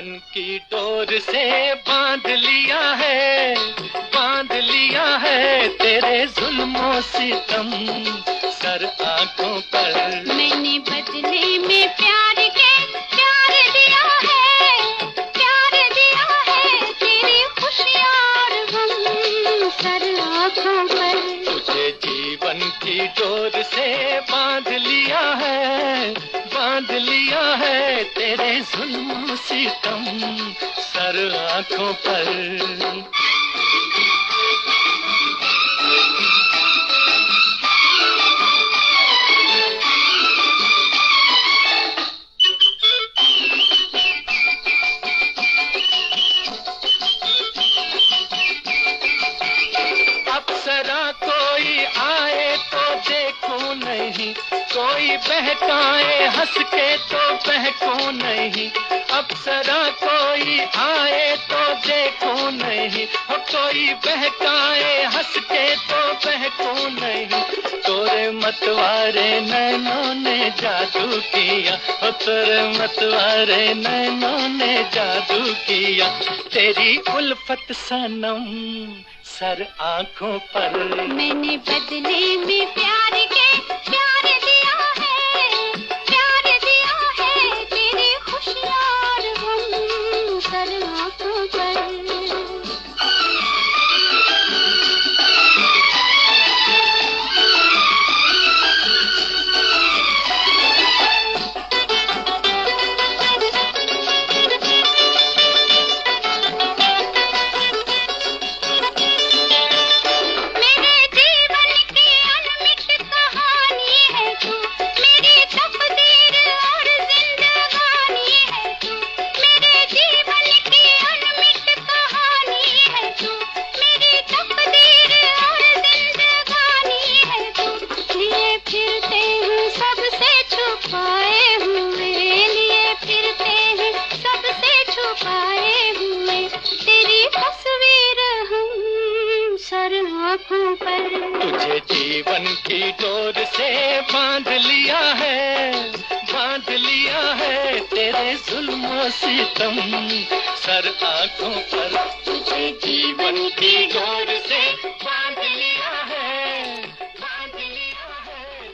जीवन की डोर से बांध लिया है तेरे जुल्मों सितम सर आंखों पर। मैंने बदले में प्यार दिया है तेरी खुशियाँ और गम सर आंखों पर। तुझे जीवन की डोर से बांध लिया है तेरे जुल्म सितम सर आंखों पर। अप्सरा कोई आए तो देखूं नहीं, कोई बहकाए हंस के तो बहकूं नहीं। अप्सरा कोई आए तो देखूं नहीं, हो कोई बहकाए हंस के तो बहकूं नहीं। तोरे मतवारे नैनों ने जादू किया, हो तोरे मतवारे नैनों ने जादू किया। तेरी उल्फत सनम सर आंखों पर। मैंने बदले में प्यार दिया है तेरी खुशियाँ और गम सर आंखों पर। तुझे जीवन की डोर से बांध लिया है तेरे जुल्म सितम सर आंखों पर। तुझे जीवन की डोर से बांध लिया है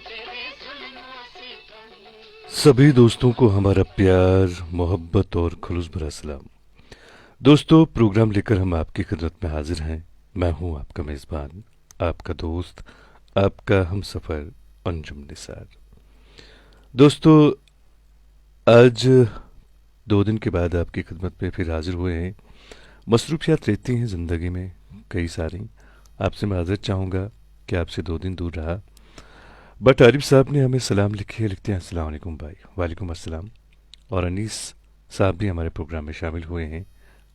तेरे जुल्म सितम। सभी दोस्तों को हमारा प्यार, मोहब्बत और खुलूस भरा सलाम। दोस्तों, प्रोग्राम लेकर हम आपकी खिदमत में हाजिर हैं। मैं हूं आपका मेज़बान, आपका दोस्त, आपका हमसफ़र अंजुम निसार। दोस्तों, आज 2 दिन के बाद आपकी खिदमत में फिर हाजिर हुए हैं। मसरूफियात रहती हैं ज़िंदगी में कई सारी। आपसे माज़रत चाहूँगा कि आपसे 2 दिन दूर रहा। बट आरिफ साहब ने हमें सलाम लिखी है, लिखते हैं अस्सलाम वालेकुम भाई। वालेकुम अस्सलाम। और अनीस साहब भी हमारे प्रोग्राम में शामिल हुए हैं,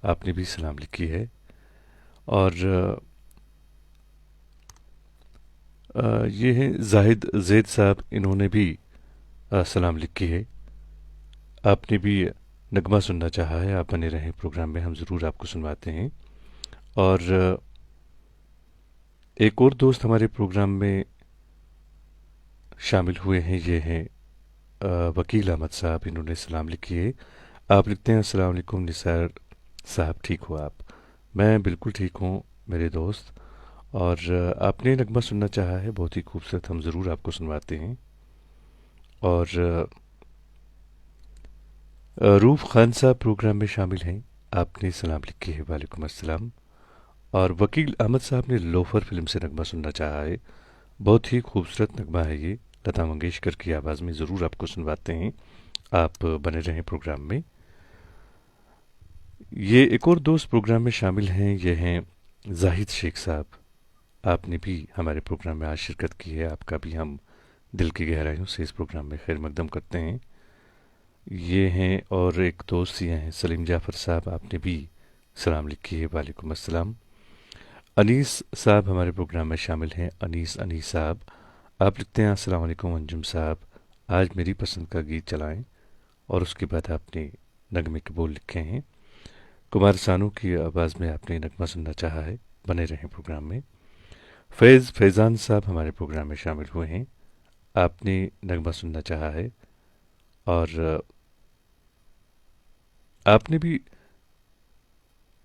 आपने भी सलाम लिखी है। और ये हैं जाहिद जैद साहब, इन्होंने भी सलाम लिखी है। आपने भी नगमा सुनना चाहा है, आप बने रहें प्रोग्राम में, हम ज़रूर आपको सुनवाते हैं। और एक और दोस्त हमारे प्रोग्राम में शामिल हुए हैं, ये हैं वकील अहमद साहब, इन्होंने सलाम लिखी है। आप लिखते हैं अस्सलाम वालेकुम निसार साहब, ठीक हो आप? मैं बिल्कुल ठीक हूँ मेरे दोस्त। और आपने नगमा सुनना चाहा है, बहुत ही खूबसूरत, हम ज़रूर आपको सुनवाते हैं। और रूफ खान साहब प्रोग्राम में शामिल हैं, आपने सलाम लिखी है, वालेकुम अस्सलाम। और वकील अहमद साहब ने लोफर फिल्म से नगमा सुनना चाहा है, बहुत ही खूबसूरत नगमा है ये, लता मंगेशकर की आवाज़ में, ज़रूर आपको सुनवाते हैं। आप बने रहें प्रोग्राम में। ये एक और दोस्त प्रोग्राम में शामिल हैं, ये हैं जाहिद शेख साहब। आपने भी हमारे प्रोग्राम में आज शिरकत की है, आपका भी हम दिल की गहराइयों से इस प्रोग्राम में खैर मकदम करते हैं। ये हैं और एक दोस्त ये हैं सलीम जाफ़र साहब, आपने भी सलाम लिखी है, वालेकुम अस्सलाम। अनीस साहब हमारे प्रोग्राम में शामिल हैं, अनीस साहब, आप लिखते हैं अस्सलाम वालेकुम अंजुम साहब, आज मेरी पसंद का गीत चलाएं। और उसके बाद आपने नगमे के बोल लिखे हैं। कुमार सानू की आवाज़ में आपने नगमा सुनना चाहा है, बने रहें प्रोग्राम में। फैज़ान साहब हमारे प्रोग्राम में शामिल हुए हैं, आपने नगमा सुनना चाहा है। और आपने भी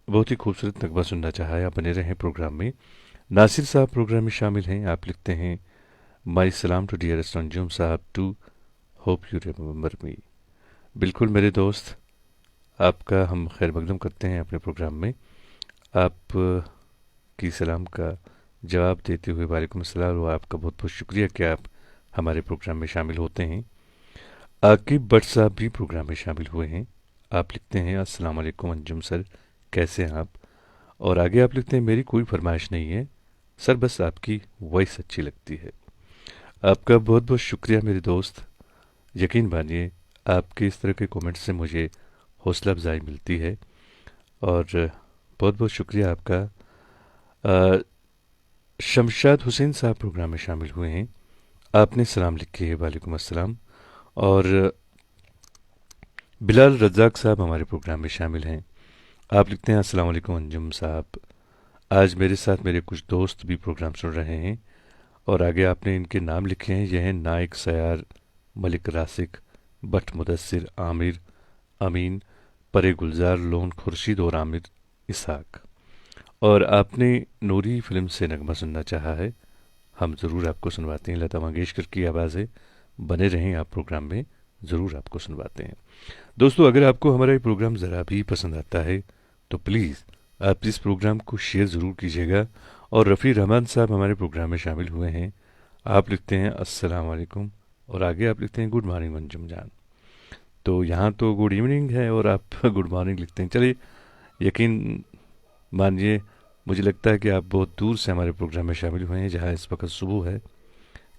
बहुत ही खूबसूरत नगमा सुनना चाहा है। आप बने रहें प्रोग्राम में। नासिर साहब प्रोग्राम में शामिल हैं। आप लिखते हैं, माई सलाम टू डियरेस्ट अंजुम साहब, to hope you remember me. बिल्कुल मेरे दोस्त, आपका हम खैर मकदम करते हैं अपने प्रोग्राम में। आप की सलाम का जवाब देते हुए वालेकुम अस्सलाम, और आपका बहुत बहुत शुक्रिया कि आप हमारे प्रोग्राम में शामिल होते हैं। आकिब भट्ट साहब भी प्रोग्राम में शामिल हुए हैं। आप लिखते हैं, अस्सलाम वालेकुम अंजुम सर, कैसे हैं आप? और आगे आप लिखते हैं, मेरी कोई फरमाइश नहीं है सर, बस आपकी वॉइस अच्छी लगती है। आपका बहुत बहुत शुक्रिया मेरे दोस्त। यकीन मानिए, आपके इस तरह के कमेंट्स से मुझे हौसला अफजाई मिलती है, और बहुत बहुत शुक्रिया आपका। अ, शमशाद हुसैन साहब प्रोग्राम में शामिल हुए हैं। आपने सलाम लिखे है, वालेकुम अस्सलाम। और बिलाल रज़ाक साहब हमारे प्रोग्राम में शामिल हैं। आप लिखते हैं, अस्सलाम वालेकुम अंजुम साहब, आज मेरे साथ मेरे कुछ दोस्त भी प्रोग्राम सुन रहे हैं। और आगे आपने इनके नाम लिखे हैं, यह हैं नाइक सयार, मलिक रासिक, बट मुदस्सिर, आमिर, अमीन, परे गुलजार, लोन खुर्शीद और आमिर इसहाक। और आपने नूरी फिल्म से नगमा सुनना चाहा है। हम ज़रूर आपको सुनवाते हैं। लता मंगेशकर की आवाज़ है। बने रहें आप प्रोग्राम में, ज़रूर आपको सुनवाते हैं। दोस्तों, अगर आपको हमारा ये प्रोग्राम ज़रा भी पसंद आता है तो प्लीज़ आप इस प्रोग्राम को शेयर ज़रूर कीजिएगा। और रफ़ी रहमान साहब हमारे प्रोग्राम में शामिल हुए हैं। आप लिखते हैं, अस्सलाम वालेकुम, और आगे आप लिखते हैं, गुड मॉर्निंग अंजुम जान। तो यहाँ तो गुड इवनिंग है और आप गुड मॉर्निंग लिखते हैं। चलिए, यकीन मानिए, मुझे लगता है कि आप बहुत दूर से हमारे प्रोग्राम में शामिल हुए हैं, जहाँ इस वक्त सुबह है।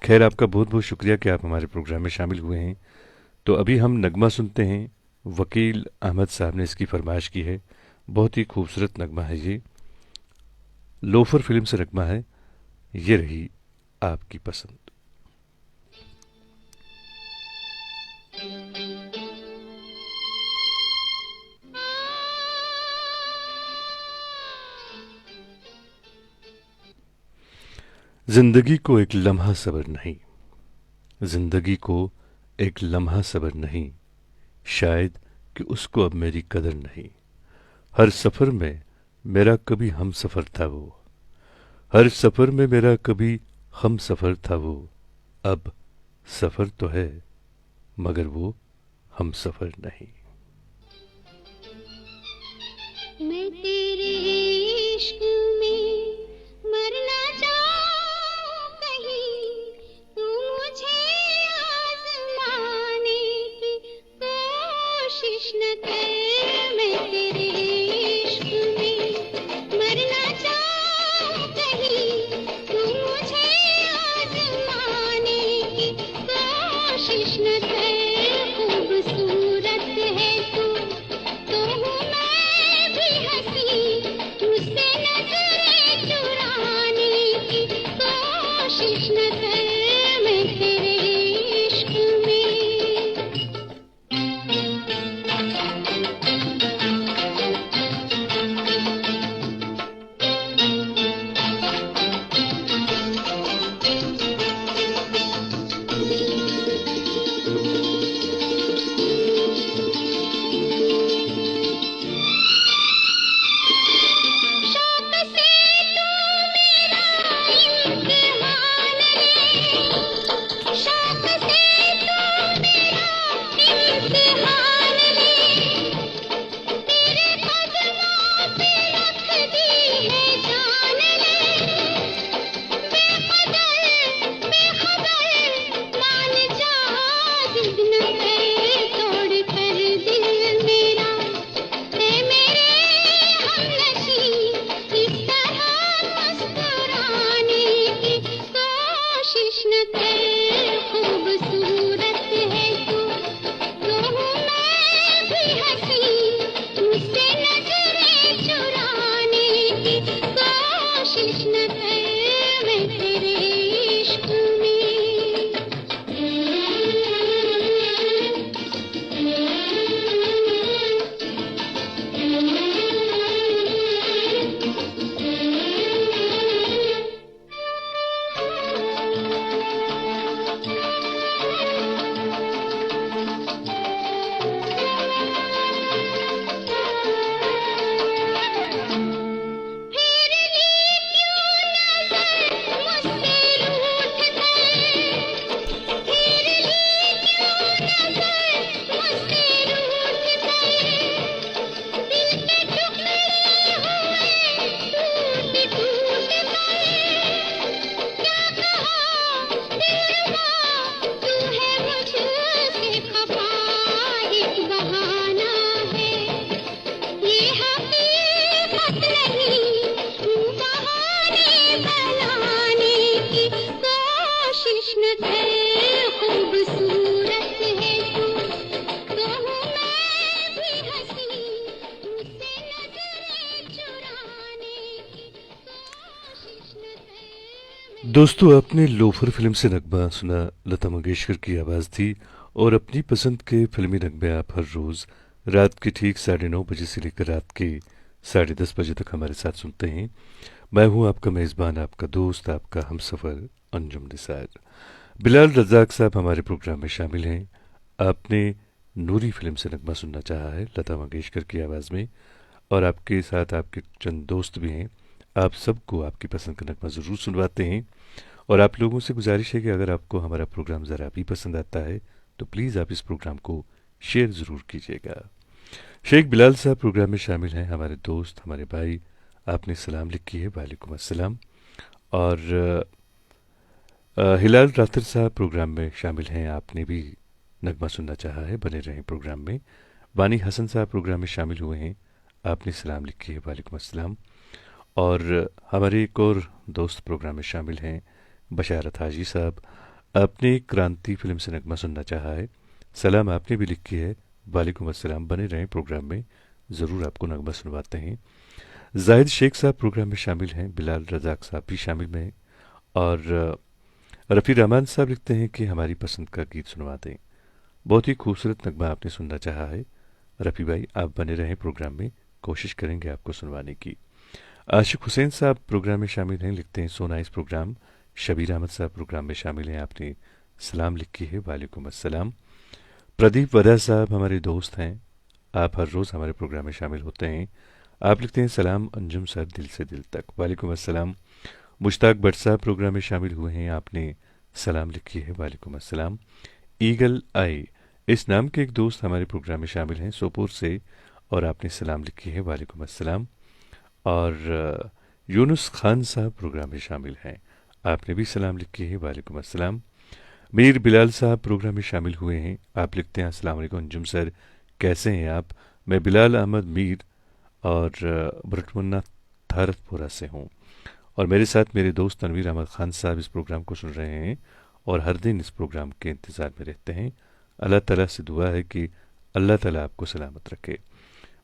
खैर, आपका बहुत बहुत शुक्रिया कि आप हमारे प्रोग्राम में शामिल हुए हैं। तो अभी हम नगमा सुनते हैं। वकील अहमद साहब ने इसकी फरमाइश की है। बहुत ही खूबसूरत नगमा है ये, लोफर फिल्म से नगमा है। ये रही आपकी पसंद। जिंदगी को एक लम्हा सब्र नहीं, जिंदगी को एक लम्हा सब्र नहीं, शायद कि उसको अब मेरी कदर नहीं। हर सफ़र में मेरा कभी हम सफ़र था वो, हर सफ़र में मेरा कभी हम सफ़र था वो। अब सफ़र तो है मगर वो हम सफ़र नहीं। मैं तेरे इश्क में मरना चाहूं कहीं, तू मुझे आज़माने की कोशिश न कर। मैं तेरे इश्क में मरना चाहूं कहीं, तू मुझे आज़माने की कोशिश न कर। खूबसूरत है तो हूँ मैं भी हंसी, मुझसे नजरें चुराने की कोशिश न कर। मैं तेरे इश्क में शौक से तू मेरा इम्तिहान ले, शौक से तू मेरा इम्तिहान ले। तेरे कदमों पे रख दी है जान ले। बेखबर मान जा, जिद न कर तोड़ कर दिल मेरा। है मेरे हमनशी, इस तरह मुस्कुराने की कोशिश न कर। खूबसूरत है तो हूँ मैं भी हंसी, मुझसे नजरें चुराने की कोशिश न कर। मैं तेरे इश्क में कोशिश न कर, खूबसूरत है तू, तो हूँ मैं भी हंसी, मुझसे नजरें चुराने की कोशिश न कर। दोस्तों, आपने लोफर फिल्म से नगमा सुना। लता मंगेशकर की आवाज़ थी। और अपनी पसंद के फिल्मी नगमे आप हर रोज़ रात के ठीक 9:30 बजे से लेकर रात के 10:30 बजे तक हमारे साथ सुनते हैं। मैं हूं आपका मेज़बान, आपका दोस्त, आपका हमसफ़र अंजुम निसार। बिलाल रज़ाक साहब हमारे प्रोग्राम में शामिल हैं। आपने नूरी फिल्म से नगमा सुनना चाहा है लता मंगेशकर की आवाज़ में, और आपके साथ आपके चंद दोस्त भी हैं। आप सबको आपकी पसंद का नगमा ज़रूर सुनवाते हैं। और आप लोगों से गुजारिश है कि अगर आपको हमारा प्रोग्राम ज़रा भी पसंद आता है तो प्लीज़ आप इस प्रोग्राम को शेयर ज़रूर कीजिएगा। शेख बिलाल साहब प्रोग्राम में शामिल हैं, हमारे दोस्त, हमारे भाई। आपने सलाम लिखी है, वालेकुम अस्सलाम। और हिलाल राथर साहब प्रोग्राम में शामिल हैं, आपने भी नगमा सुनना चाहा है, बने रहें प्रोग्राम में। वानी हसन साहब प्रोग्राम में शामिल हुए हैं, आपने सलाम लिखी है, वालेकुम अस्सलाम। और हमारे एक और दोस्त प्रोग्राम में शामिल हैं, बशारत हाजी साहब। आपने क्रांति फिल्म से नगमा सुनना चाहा है, सलाम आपने भी लिखी है, वालेकुम अस्सलाम। बने रहें प्रोग्राम में, ज़रूर आपको नगमा सुनवाते हैं। जाहिद शेख साहब प्रोग्राम में शामिल हैं, बिलाल रज़ाक साहब भी शामिल हैं। और रफ़ी रहमान साहब लिखते हैं कि हमारी पसंद का गीत सुनवा दें। बहुत ही खूबसूरत नगमा आपने सुनना चाहा है रफ़ी भाई, आप बने रहें प्रोग्राम में, कोशिश करेंगे आपको सुनवाने की। आशिक हुसैन साहब प्रोग्राम में शामिल हैं, लिखते हैं सोना इस प्रोग्राम। शबीर अहमद साहब प्रोग्राम में शामिल हैं, आपने सलाम लिखी है, वालेकुम अस्सलाम। प्रदीप वदा साहब हमारे दोस्त हैं, आप हर रोज़ हमारे प्रोग्राम में शामिल होते हैं। आप लिखते हैं सलाम अंजुम साहब दिल से दिल तक, वालेकुम अस्सलाम। मुश्ताक भट्ट साहब प्रोग्राम में शामिल हुए हैं, आपने सलाम लिखी है, वालेकुम अस्सलाम। ईगल आई इस नाम के एक दोस्त हमारे प्रोग्राम में शामिल हैं सोपोर से, और आपने सलाम लिखी है, वालेकुम अस्सलाम। और यूनुस खान साहब प्रोग्राम में शामिल हैं, आपने भी सलाम लिखी है, वालेकुम अस्सलाम। मीर बिलाल साहब प्रोग्राम में शामिल हुए हैं, आप लिखते हैं अस्सलाम वालेकुम अंजुम सर, कैसे हैं आप? मैं बिलाल अहमद मीर और बरटमुन्ना थारतपुरा से हूँ, और मेरे साथ मेरे दोस्त तनवीर अहमद खान साहब इस प्रोग्राम को सुन रहे हैं और हर दिन इस प्रोग्राम के इंतज़ार में रहते हैं। अल्लाह ताला से दुआ है कि अल्लाह ताला आपको सलामत रखे।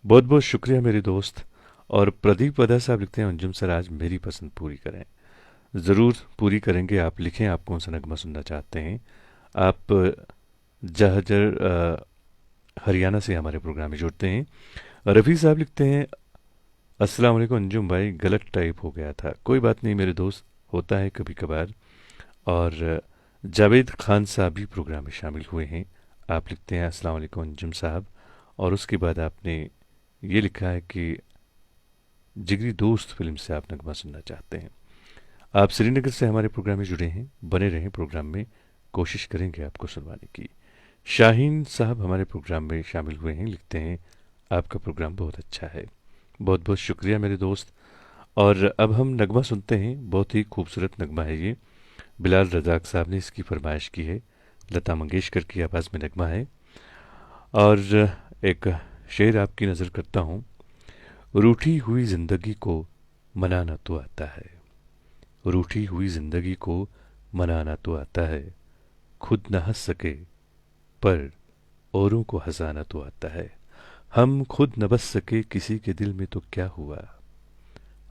बहुत बहुत शुक्रिया मेरे दोस्त। और प्रदीप वदा साहब लिखते हैं, अंजुम सर आज मेरी पसंद पूरी करें। ज़रूर पूरी करेंगे, आप लिखें आप कौन सा नगमा सुनना चाहते हैं। आप जहजर हरियाणा से हमारे प्रोग्राम में जुड़ते हैं। रफ़ी साहब लिखते हैं, अस्सलाम वालेकुम अंजुम भाई, गलत टाइप हो गया था, कोई बात नहीं मेरे दोस्त, होता है कभी कभार। और जावेद खान साहब भी प्रोग्राम में शामिल हुए हैं, आप लिखते हैं अस्सलाम वालेकुम अंजुम साहब। और उसके बाद आपने ये लिखा है कि जिगरी दोस्त फिल्म से आप नगमा सुनना चाहते हैं। आप श्रीनगर से हमारे प्रोग्राम में जुड़े हैं, बने रहें प्रोग्राम में, कोशिश करेंगे आपको सुनवाने की। शाहीन साहब हमारे प्रोग्राम में शामिल हुए हैं, लिखते हैं आपका प्रोग्राम बहुत अच्छा है। बहुत बहुत शुक्रिया मेरे दोस्त। और अब हम नगमा सुनते हैं, बहुत ही खूबसूरत नगमा है ये, बिलाल रज़ाक साहब ने इसकी फरमाइश की है, लता मंगेशकर की आवाज़ में नगमा है। और एक शेर आपकी नज़र करता हूँ, रूठी हुई ज़िंदगी को मनाना तो आता है, रूठी हुई ज़िंदगी को मनाना तो आता है, खुद न हंस सके पर औरों को हंसाना तो आता है। हम खुद न बस सके किसी के दिल में तो क्या हुआ,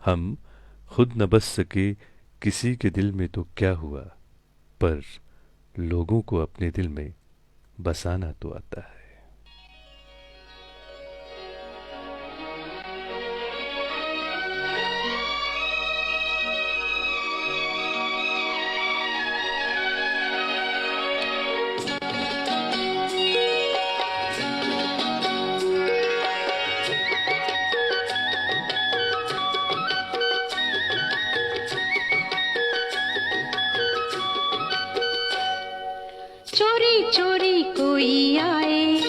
हम खुद न बस सके किसी के दिल में तो क्या हुआ, पर लोगों को अपने दिल में बसाना तो आता है। चोरी चोरी कोई आए,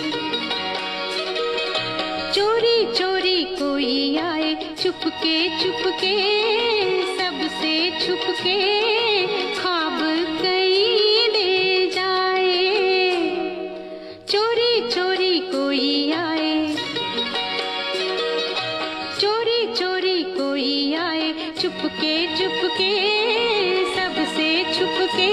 चोरी चोरी कोई आए, चुपके चुपके सबसे छुपके ख्वाब कहीं ले जाए। चोरी चोरी कोई आए, चोरी चोरी कोई आए, चुपके चुपके सबसे छुपके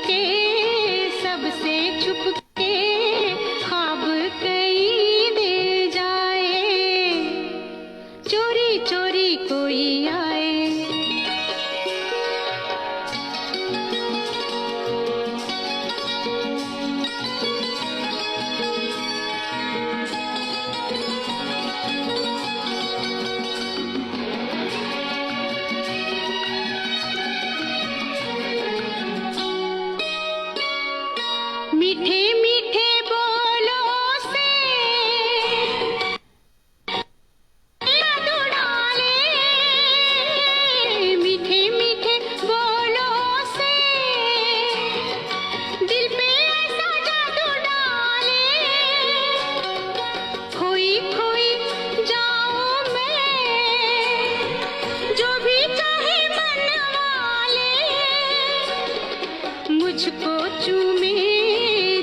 के सबसे छुप के ख्वाब कई दे जाए, चोरी चोरी कोई आए। मीठे मीठे बोलों से जादू डाले, मीठे मीठे बोलों से दिल पे ऐसा जादू डाले, खोई खोई जाऊं मैं जो भी चाहे मन वाले, मुझको चूमे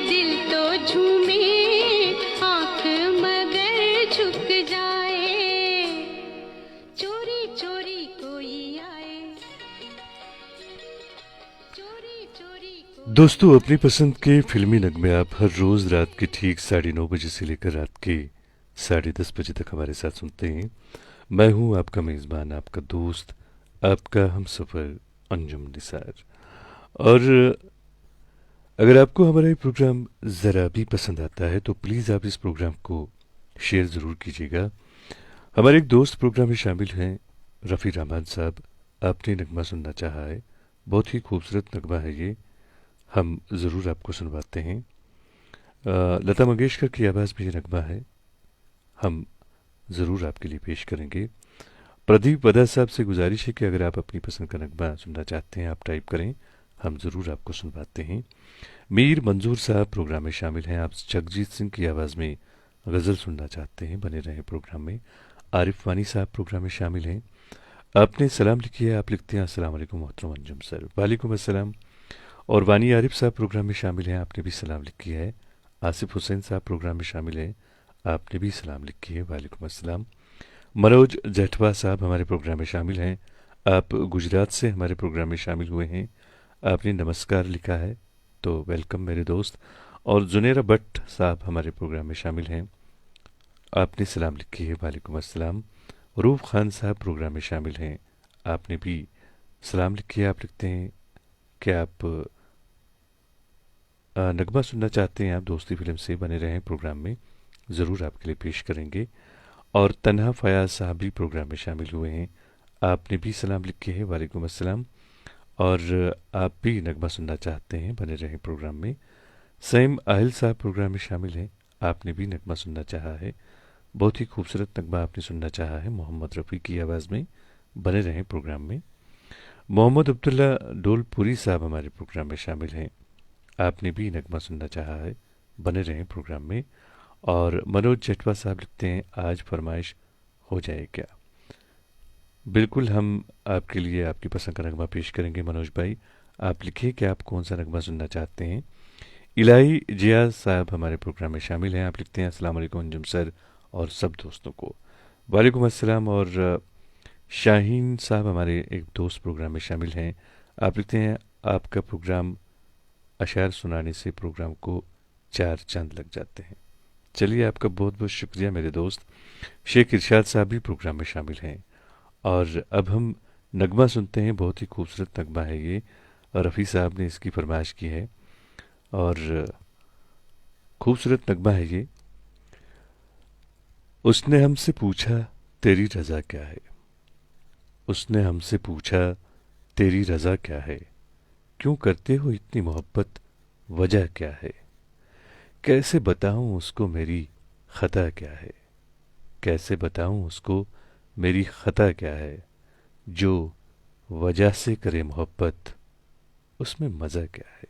दिल तो झूमे, आंख मगर झुक जाए, चोरी चोरी कोई आए, चोरी चोरी कोई। दोस्तों, अपनी पसंद के फिल्मी नगमे आप हर रोज रात के ठीक 9:30 से लेकर रात के 10:30 बजे तक हमारे साथ सुनते हैं। मैं हूं आपका मेज़बान, आपका दोस्त, आपका हमसफ़र अंजुम निसार। और अगर आपको हमारा ये प्रोग्राम ज़रा भी पसंद आता है तो प्लीज़ आप इस प्रोग्राम को शेयर ज़रूर कीजिएगा। हमारे एक दोस्त प्रोग्राम में शामिल हैं, रफ़ी रहमान साहब। आपने नगमा सुनना चाहा है, बहुत ही खूबसूरत नगमा है ये, हम ज़रूर आपको सुनवाते हैं। लता मंगेशकर की आवाज़ में ये नगमा है, हम ज़रूर आपके लिए पेश करेंगे। प्रदीप वदा साहब से गुजारिश है कि अगर आप अपनी पसंद का नगमा सुनना चाहते हैं आप टाइप करें, हम ज़रूर आपको सुनवाते हैं। मीर मंजूर साहब प्रोग्राम में शामिल हैं, आप जगजीत सिंह की आवाज़ में गज़ल सुनना चाहते हैं, बने रहें प्रोग्राम में। आरिफ वानी साहब प्रोग्राम में शामिल हैं। आपने सलाम लिखी है, आप लिखते हैं अस्सलाम वालेकुम मोहतरम अंजुम सर। वालेकुम अस्सलाम। और वानी आरिफ साहब प्रोग्राम में शामिल हैं, आपने भी सलाम लिखी है। आसिफ हुसैन साहब प्रोग्राम में शामिल हैं, आपने भी सलाम लिखी है, वालेकुम अस्सलाम। मनोज जेठवा साहब हमारे प्रोग्राम में शामिल हैं, आप गुजरात से हमारे प्रोग्राम में शामिल हुए हैं, आपने नमस्कार लिखा है, तो वेलकम मेरे दोस्त। और जुनेरा भट्ट साहब हमारे प्रोग्राम में शामिल हैं, आपने सलाम लिखी है, वालेकुम अस्सलाम। रूफ खान साहब प्रोग्राम में शामिल हैं, आपने भी सलाम लिखी है, आप लिखते हैं कि आप नगमा सुनना चाहते हैं, आप दोस्ती फिल्म से, बने रहें प्रोग्राम में, ज़रूर आपके लिए पेश करेंगे। और तन्हा फयाज साहब भी प्रोग्राम में शामिल हुए हैं, आपने भी सलाम लिखी है, वालेकुम अस्सलाम। और आप भी नगमा सुनना चाहते हैं, बने रहें प्रोग्राम में। सैम आहिल साहब प्रोग्राम में शामिल हैं, आपने भी नगमा सुनना चाहा है, बहुत ही खूबसूरत नगमा आपने सुनना चाहा है मोहम्मद रफ़ी की आवाज़ में, बने रहें प्रोग्राम में। मोहम्मद अब्दुल्ला डोलपुरी साहब हमारे प्रोग्राम में शामिल हैं, आपने भी नगमा सुनना चाहा है, बने रहें प्रोग्राम में। और मनोज जेठवा साहब लिखते हैं, आज फरमाइश हो जाए क्या। बिल्कुल, हम आपके लिए आपकी पसंद का नगमा पेश करेंगे मनोज भाई, आप लिखिए कि आप कौन सा नगमा सुनना चाहते हैं। इलाही जिया साहब हमारे प्रोग्राम में शामिल हैं, आप लिखते हैं अस्सलाम वालेकुम अंजुम सर और सब दोस्तों को, वालेकुम अस्सलाम। और शाहीन साहब हमारे एक दोस्त प्रोग्राम में शामिल हैं, आप लिखते हैं आपका प्रोग्राम अशार सुनाने से प्रोग्राम को 4 चांद लग जाते हैं। चलिए, आपका बहुत बहुत शुक्रिया मेरे दोस्त। शेख इरशाद साहब भी प्रोग्राम में शामिल हैं। और अब हम नगमा सुनते हैं, बहुत ही खूबसूरत नगमा है ये, रफ़ी साहब ने इसकी फरमाइश की है और खूबसूरत नगमा है ये। उसने हमसे पूछा तेरी रज़ा क्या है, उसने हमसे पूछा तेरी रज़ा क्या है, क्यों करते हो इतनी मोहब्बत, वजह क्या है, कैसे बताऊं उसको मेरी ख़ता क्या है, कैसे बताऊं उसको मेरी ख़ता क्या है, जो वजह से करे मोहब्बत उसमें मज़ा क्या है।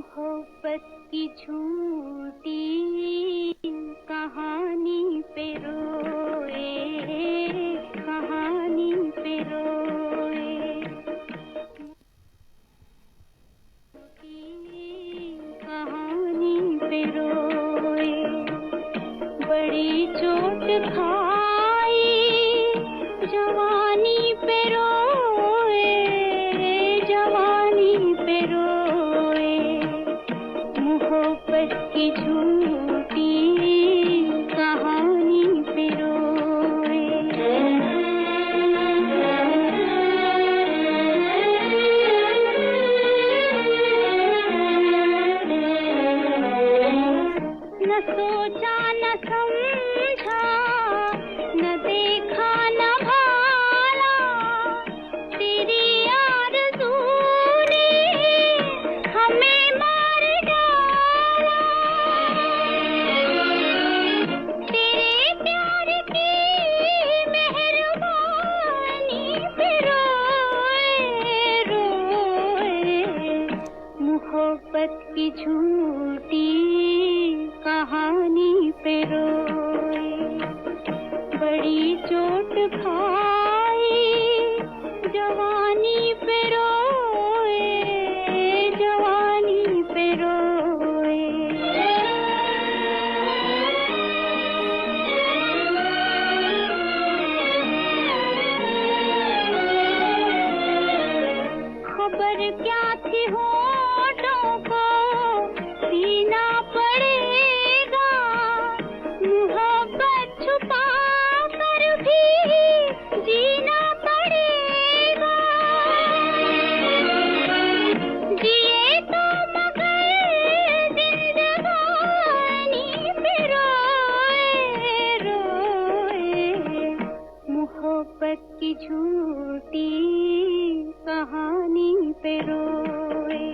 मोहब्बत की झूठी कहानी पे रोए, कहानी पे रोए, कहानी पे रोए, बड़ी चोट खाई जवानी पे रोए, जवानी पे रोए, मोहब्बत की झूठी कहानी पे रोए। न सोचा न समझा, न देखा न भाला, तेरी आरज़ू ने हमें मार डाला। तेरे प्यार की मेहरबानी पे रोए, रोए, मोहब्बत की झूठी कहानी पे रोए, बड़ी चोट खाई जवानी पे रोए, जवानी पे रोए। खबर क्या थी होठों को सीना पड़ेगा, मोहब्बत छुपा कर भी जीना पड़ेगा। जिए तो मगर जिंदगानी पे रोए, रोए, मोहब्बत की झूठी कहानी पे रोए,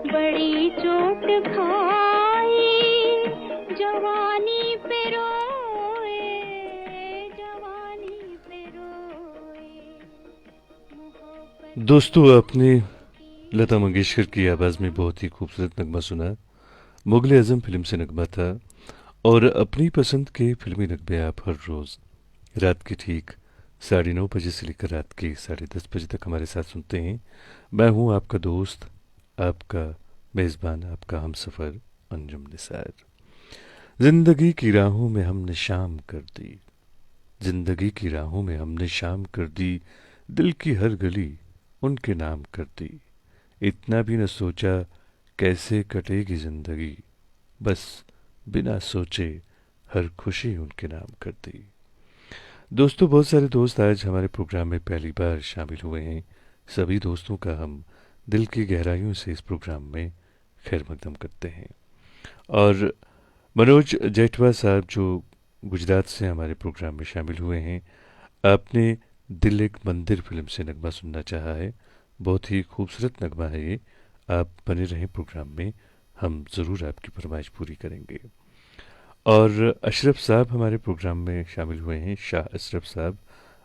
बड़ी चोट खाई जवानी पे रोए, जवानी पे रोए, मोहब्बत। दोस्तों, आपने लता मंगेशकर की आवाज़ में बहुत ही खूबसूरत नगमा सुना। मुगल आजम फिल्म से नगमा था। और अपनी पसंद के फिल्मी नगमे आप हर रोज़ रात के ठीक 9:30 बजे से लेकर रात के 10:30 बजे तक हमारे साथ सुनते हैं। मैं हूं आपका दोस्त, आपका मेज़बान, आपका हमसफ़र अंजुम निसार। जिंदगी की राहों में हमने शाम कर दी, जिंदगी की राहों में हमने शाम कर दी, दिल की हर गली उनके नाम कर दी, इतना भी न सोचा कैसे कटेगी जिंदगी, बस बिना सोचे हर खुशी उनके नाम कर दी। दोस्तों, बहुत सारे दोस्त आज हमारे प्रोग्राम में पहली बार शामिल हुए हैं। सभी दोस्तों का हम दिल की गहराइयों से इस प्रोग्राम में खैर मकदम करते हैं। और मनोज जेठवा साहब जो गुजरात से हमारे प्रोग्राम में शामिल हुए हैं, आपने दिल एक मंदिर फिल्म से नगमा सुनना चाहा है। बहुत ही खूबसूरत नगमा है ये। आप बने रहें प्रोग्राम में, हम ज़रूर आपकी फरमाइश पूरी करेंगे। और अशरफ साहब हमारे प्रोग्राम में शामिल हुए हैं। शाह अशरफ साहब,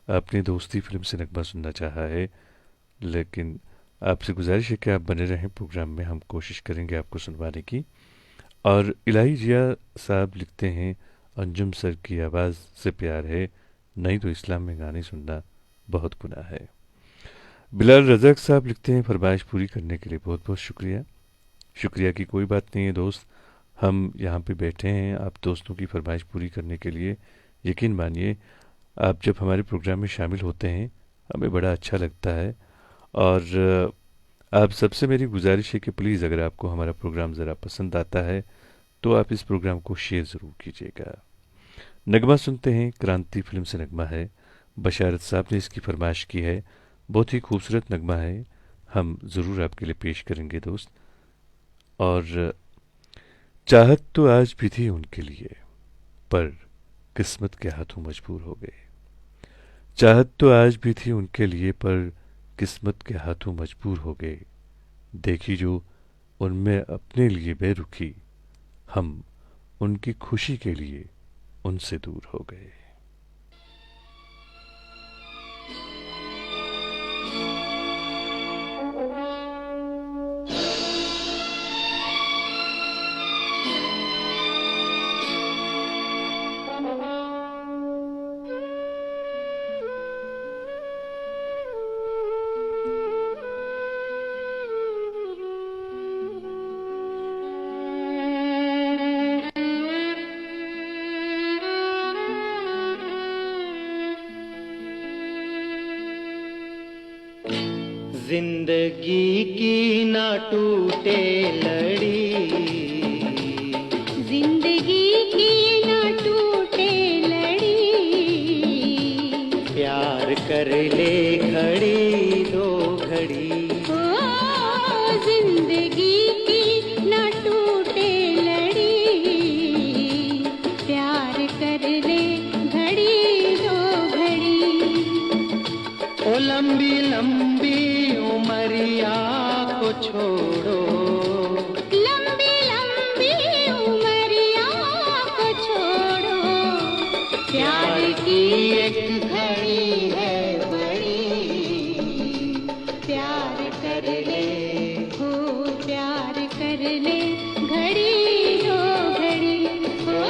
आपने दोस्ती फिल्म से नगमा सुनना चाहा है, लेकिन आपसे गुजारिश है कि आप बने रहें प्रोग्राम में, हम कोशिश करेंगे आपको सुनवाने की। और इलाही जिया साहब लिखते हैं, अंजुम सर की आवाज़ से प्यार है, नहीं तो इस्लाम में गाने सुनना बहुत गुनाह है। बिलाल रज़ाक साहब लिखते हैं, फरमाइश पूरी करने के लिए बहुत बहुत शुक्रिया। शुक्रिया की कोई बात नहीं है दोस्त, हम यहाँ पे बैठे हैं आप दोस्तों की फरमाइश पूरी करने के लिए। यकीन मानिए, आप जब हमारे प्रोग्राम में शामिल होते हैं हमें बड़ा अच्छा लगता है। और आप सबसे मेरी गुजारिश है कि प्लीज़ अगर आपको हमारा प्रोग्राम ज़रा पसंद आता है तो आप इस प्रोग्राम को शेयर ज़रूर कीजिएगा। नगमा सुनते हैं, क्रांति फिल्म से नगमा है, बशारत साहब ने इसकी फरमाइश की है। बहुत ही खूबसूरत नगमा है, हम ज़रूर आपके लिए पेश करेंगे दोस्त। और चाहत तो आज भी थी उनके लिए, पर किस्मत के हाथों मजबूर हो गए। चाहत तो आज भी थी उनके लिए, पर किस्मत के हाथों मजबूर हो गए। देखी जो उनमें अपने लिए बेरुखी, हम उनकी खुशी के लिए उनसे दूर हो गए। जिंदगी की ना टूटे लड़ी, जिंदगी की ना टूटे लड़ी, प्यार कर ले घड़ी दो घड़ी। ओ जिंदगी की ना टूटे लड़ी, प्यार कर ले घड़ी दो घड़ी। ओ लंबी लंबी उमरिया को छोड़ो, लंबी लंबी उमरिया को छोड़ो, प्यार की एक घड़ी है बड़ी, प्यार कर ले, हो प्यार कर ले घड़ी दो घड़ी। ओ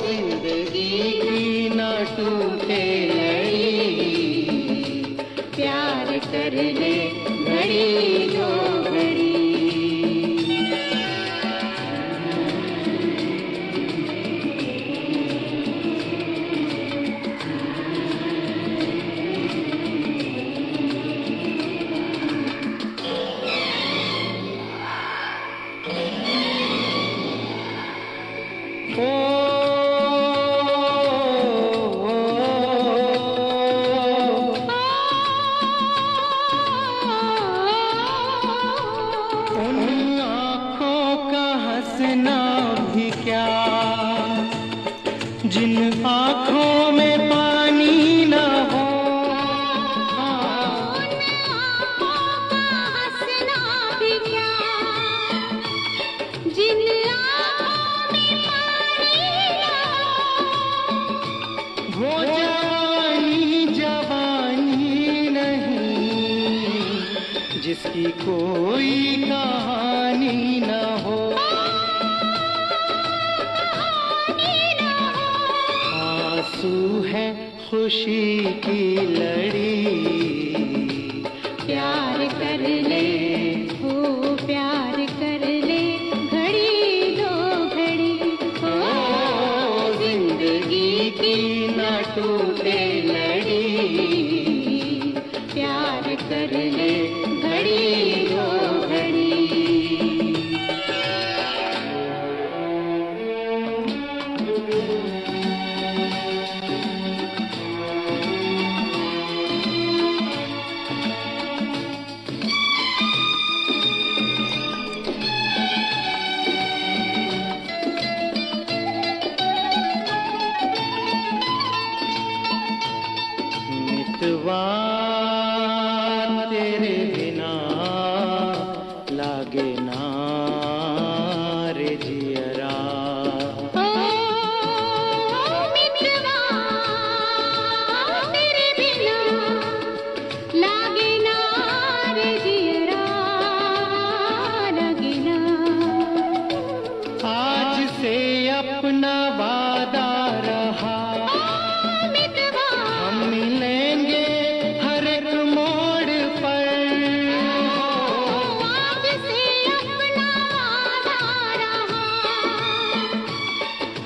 जिंदगी की ना टूटे लड़ी, प्यार कर ले घड़ी दो घड़ी। उन आँखों का हंसना भी क्या, जिन आँखों में पानी न हो। उन आँखों का हंसना भी क्या, जिन आँखों में पानी ना हो। वो जवानी जवानी नहीं, जिसकी कोई कहानी न हो। आंसू है खुशी की लड़ी, प्यार कर ले, हो प्यार कर ले घड़ी दो घड़ी। ओ जिंदगी की ना टूटे लड़ी, प्यार कर ले घड़ी दो घड़ी। मितवा तेरे बिना लागे ना रे जियरा। ओ मितवा तेरे बिना लागे ना रे जियरा, लागे ना। आज से अपना वादा रहा, मितवा हम मिलेंगे हर एक मोड़ पर। आज से अपना वादा रहा,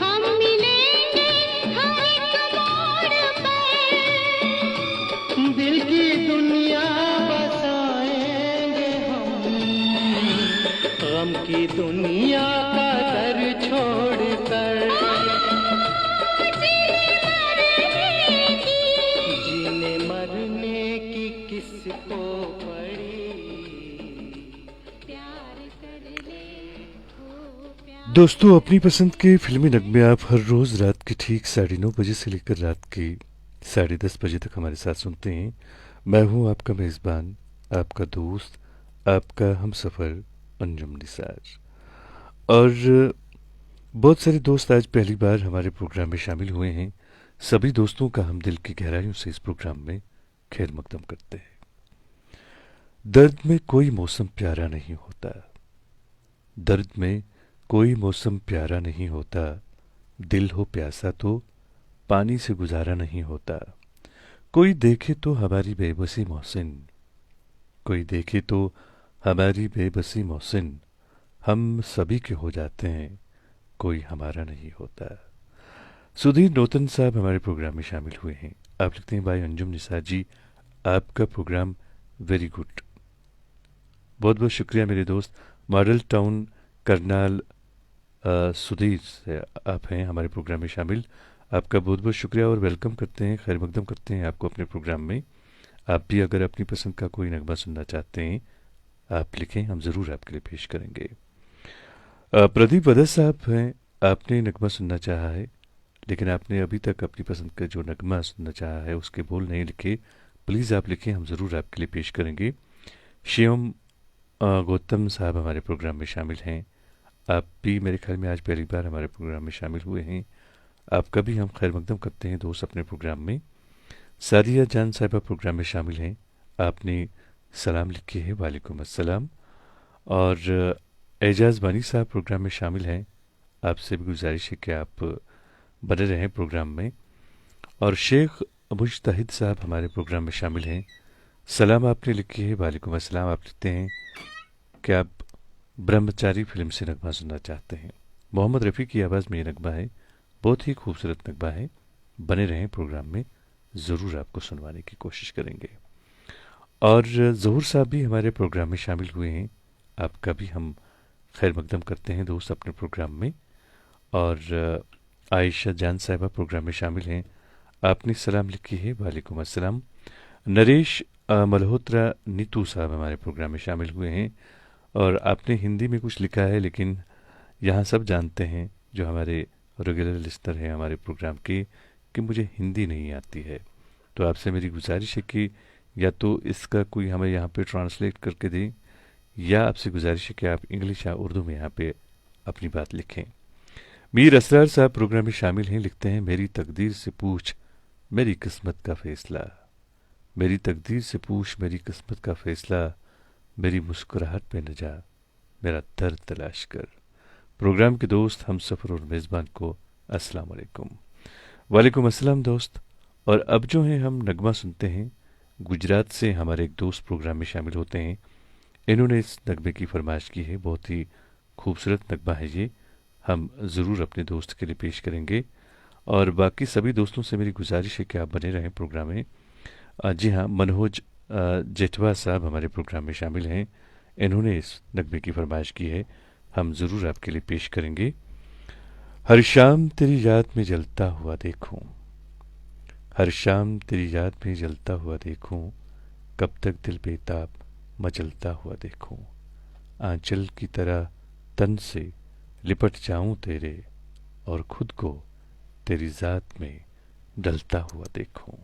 हम मिलेंगे हर एक मोड़ पर। दिल की दुनिया बसाएंगे हम, गम की दुनिया का दर छोड़ कर। जीने मरने की किसको पड़ी। प्यार कर ले, हो प्यार। दोस्तों, अपनी पसंद के फिल्मी नगमे आप हर रोज़ रात के ठीक 9:30 बजे से लेकर रात के 10:30 बजे तक हमारे साथ सुनते हैं। मैं हूं आपका मेज़बान, आपका दोस्त, आपका हमसफ़र अंजुम निसार। और बहुत सारे दोस्त आज पहली बार हमारे प्रोग्राम में शामिल हुए हैं। सभी दोस्तों का हम दिल की गहराइयों से इस प्रोग्राम में खैर मकदम करते हैं। दर्द में कोई मौसम प्यारा नहीं होता, दर्द में कोई मौसम प्यारा नहीं होता, दिल हो प्यासा तो पानी से गुजारा नहीं होता। कोई देखे तो हमारी बेबसी मोहसिन, कोई देखे तो हमारी बेबसी मोहसिन, हम सभी के हो जाते हैं, कोई हमारा नहीं होता। सुधीर नौतन साहब हमारे प्रोग्राम में शामिल हुए हैं। आप लिखते हैं, भाई अंजुम निसार जी, आपका प्रोग्राम वेरी गुड, बहुत बहुत शुक्रिया मेरे दोस्त। मॉडल टाउन करनाल सुधीर से आप हैं हमारे प्रोग्राम में शामिल। आपका बहुत बहुत शुक्रिया और वेलकम करते हैं, खैर मकदम करते हैं आपको अपने प्रोग्राम में। आप भी अगर अपनी पसंद का कोई नगमा सुनना चाहते हैं, आप लिखें, हम ज़रूर आपके लिए पेश करेंगे। प्रदीप वदस साहब हैं, आपने नगमा सुनना चाहा है, लेकिन आपने अभी तक अपनी पसंद का जो नगमा सुनना चाहा है उसके बोल नहीं लिखे। प्लीज़ आप लिखें, हम ज़रूर आपके लिए पेश करेंगे। शिवम गौतम साहब हमारे प्रोग्राम में शामिल हैं। आप भी मेरे ख्याल में आज पहली बार हमारे प्रोग्राम में शामिल हुए हैं। आपका भी हम खैर मकदम करते हैं दोस्त अपने प्रोग्राम में। सादिया जान साहिबा प्रोग्राम में शामिल हैं। आपने सलाम लिखे है, वालेकुम अस्सलाम। और एजाज बानी साहब प्रोग्राम में शामिल हैं। आपसे भी गुजारिश है कि आप बने रहें प्रोग्राम में। और शेख मुजतहिद साहब हमारे प्रोग्राम में शामिल हैं। सलाम आपने लिखी है, वालेकुम अस्सलाम। आप लिखते हैं कि आप ब्रह्मचारी फिल्म से नगमा सुनना चाहते हैं। मोहम्मद रफ़ी की आवाज़ में ये नगमा है, बहुत ही खूबसूरत नगमा है। बने रहें प्रोग्राम में, ज़रूर आपको सुनवाने की कोशिश करेंगे। और ज़हूर साहब भी हमारे प्रोग्राम में शामिल हुए हैं। आपका भी हम खैर मकदम करते हैं दोस्त अपने प्रोग्राम में। और आयशा जान साहिबा प्रोग्राम में शामिल हैं। आपने सलाम लिखी है, वालेकुम अस्सलाम। नरेश मल्होत्रा नीतू साहब हमारे प्रोग्राम में शामिल हुए हैं। और आपने हिंदी में कुछ लिखा है, लेकिन यहाँ सब जानते हैं जो हमारे रेगुलर लिस्टर हैं हमारे प्रोग्राम के, कि मुझे हिंदी नहीं आती है। तो आपसे मेरी गुजारिश है कि या तो इसका कोई हमें यहाँ पे ट्रांसलेट करके दें, या आपसे गुजारिश है कि आप इंग्लिश या उर्दू में यहाँ पे अपनी बात लिखें। मीर असरार साहब प्रोग्राम में शामिल हैं। लिखते हैं, मेरी तकदीर से पूछ मेरी किस्मत का फैसला, मेरी तकदीर से पूछ मेरी किस्मत का फैसला, मेरी मुस्कुराहट पे न जा, मेरा दर्द तलाश कर। प्रोग्राम के दोस्त हम सफ़र और मेज़बान को अस्सलाम वालेकुम। वालेकुम अस्सलाम दोस्त। और अब जो है हम नगमा सुनते हैं। गुजरात से हमारे एक दोस्त प्रोग्राम में शामिल होते हैं। इन्होंने इस नगमे की फरमाइश की है, बहुत ही खूबसूरत नगमा है ये। हम ज़रूर अपने दोस्त के लिए पेश करेंगे। और बाकी सभी दोस्तों से मेरी गुजारिश है कि आप बने रहें प्रोग्राम में। जी हाँ, मनोज जेठवा साहब हमारे प्रोग्राम में शामिल हैं। इन्होंने इस नगमे की फरमाइश की है, हम ज़रूर आपके लिए पेश करेंगे। हर शाम तेरी याद में जलता हुआ देखूं, हर शाम तेरी याद में जलता हुआ देखूं, कब तक दिल बेताब मचलता हुआ देखूं, आंचल की तरह तन से लिपट जाऊं तेरे, और खुद को तेरी ज़ात में ढलता हुआ देखूं।